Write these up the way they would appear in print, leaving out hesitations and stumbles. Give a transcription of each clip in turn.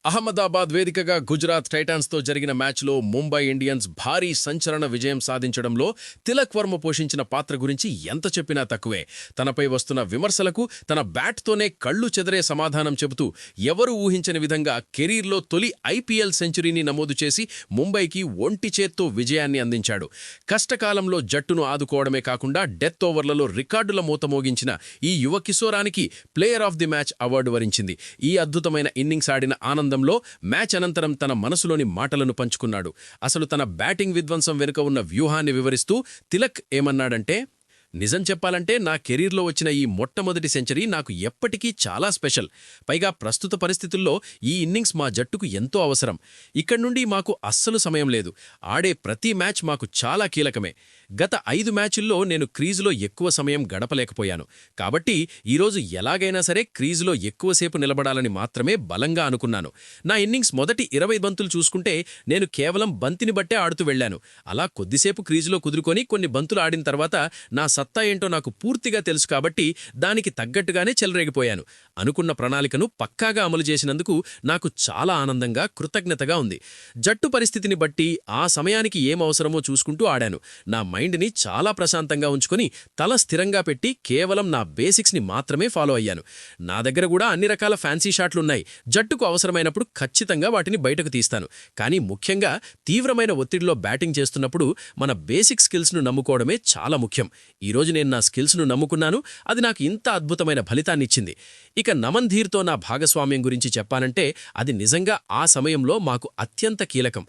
అహ్మదాబాద్ వేదికగా గుజరాత్ టైటాన్స్తో జరిగిన మ్యాచ్లో ముంబై ఇండియన్స్ భారీ సంచలన విజయం సాధించడంలో తిలక్ వర్మ పోషించిన పాత్ర గురించి ఎంత చెప్పినా తక్కువే. తనపై వస్తున్న విమర్శలకు తన బ్యాట్తోనే కళ్లు చెదరే సమాధానం చెబుతూ ఎవరూ ఊహించని విధంగా కెరీర్లో తొలి ఐపీఎల్ సెంచరీని నమోదు చేసి ముంబైకి ఒంటి చేత్తో విజయాన్ని అందించాడు. కష్టకాలంలో జట్టును ఆదుకోవడమే కాకుండా డెత్ ఓవర్లలో రికార్డుల మూత మోగించిన ఈ యువ కిశోరానికి player of the match award వరించింది. ఈ అద్భుతమైన ఇన్నింగ్స్ ఆడిన ఆనందంలో మ్యాచ్ అనంతరం తన మనసులోని మాటలను పంచుకున్నాడు. అసలు తన బ్యాటింగ్ విధ్వంసం వెనుక ఉన్న వ్యూహాన్ని వివరిస్తూ తిలక్ ఏమన్నాడంటే, నిజం చెప్పాలంటే నా కెరీర్లో వచ్చిన ఈ మొట్టమొదటి సెంచరీ నాకు ఎప్పటికీ చాలా స్పెషల్. పైగా ప్రస్తుత పరిస్థితుల్లో ఈ ఇన్నింగ్స్ మా జట్టుకు ఎంతో అవసరం. ఇక్కడి నుండి మాకు అస్సలు సమయం లేదు. ఆడే ప్రతి మ్యాచ్ మాకు చాలా కీలకమే. గత 5 మ్యాచుల్లో నేను క్రీజులో ఎక్కువ సమయం గడపలేకపోయాను. కాబట్టి ఈరోజు ఎలాగైనా సరే క్రీజులో ఎక్కువసేపు నిలబడాలని మాత్రమే బలంగా అనుకున్నాను. నా ఇన్నింగ్స్ మొదటి 20 బంతులు చూసుకుంటే నేను కేవలం బంతిని బట్టే ఆడుతూ వెళ్లాను. అలా కొద్దిసేపు క్రీజులో కుదురుకొని కొన్ని బంతులు ఆడిన తర్వాత నా సత్తా ఏంటో నాకు పూర్తిగా తెలుసు కాబట్టి దానికి తగ్గట్టుగానే చెలరేగిపోయాను. అనుకున్న ప్రణాళికను పక్కాగా అమలు చేసినందుకు నాకు చాలా ఆనందంగా, కృతజ్ఞతగా ఉంది. జట్టు పరిస్థితిని బట్టి ఆ సమయానికి ఏం అవసరమో చూసుకుంటూ ఆడాను. నా మైండ్ని చాలా ప్రశాంతంగా ఉంచుకొని తల స్థిరంగా పెట్టి కేవలం నా బేసిక్స్ని మాత్రమే ఫాలో అయ్యాను. నా దగ్గర కూడా అన్ని రకాల ఫ్యాన్సీ షాట్లున్నాయి. జట్టుకు అవసరమైనప్పుడు ఖచ్చితంగా వాటిని బయటకు తీస్తాను. కానీ ముఖ్యంగా తీవ్రమైన ఒత్తిడిలో బ్యాటింగ్ చేస్తున్నప్పుడు మన బేసిక్ స్కిల్స్ను నమ్ముకోవడమే చాలా ముఖ్యం. ఈరోజు నేను నా స్కిల్స్ను నమ్ముకున్నాను. అది నాకు ఇంత అద్భుతమైన ఫలితాన్నిచ్చింది. ఇక నమన్ ధీర్తో నా భాగస్వామ్యం గురించి చెప్పాలంటే అది నిజంగా ఆ సమయంలో మాకు అత్యంత కీలకం.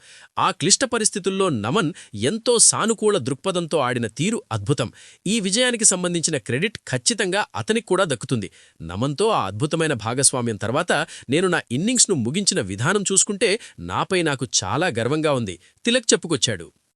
ఆ క్లిష్ట పరిస్థితుల్లో నమన్ ఎంతో సానుకూల దృక్పథంతో ఆడిన తీరు అద్భుతం. ఈ విజయానికి సంబంధించిన క్రెడిట్ ఖచ్చితంగా అతనికి కూడా దక్కుతుంది. నమన్తో ఆ అద్భుతమైన భాగస్వామ్యం తర్వాత నేను నా ఇన్నింగ్స్ను ముగించిన విధానం చూసుకుంటే నాపై నాకు చాలా గర్వంగా ఉంది, తిలక్ చెప్పుకొచ్చాడు.